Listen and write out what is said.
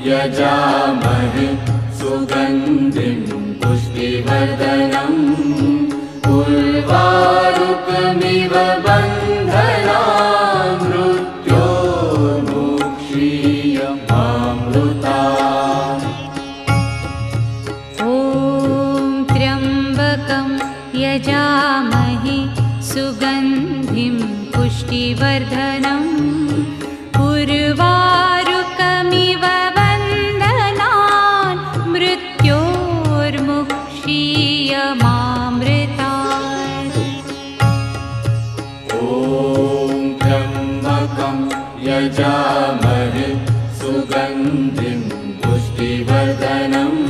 यजामहे सुगन्धिं पुष्टिवर्धनम् उर्वारुकमिव बन्धनान् मृत्योर्मुक्षीयमामृतात्। ॐ त्र्यम्बकं यजामहे सुगन्धिं पुष्टिवर्धनम् उर्वारुकमिव बन्धनान् मृत्योर्मुक्षीयमामृतात्। ॐ त्र्यम्बकं यजामहे सुगन्धिं पुष्टिवर्धनम्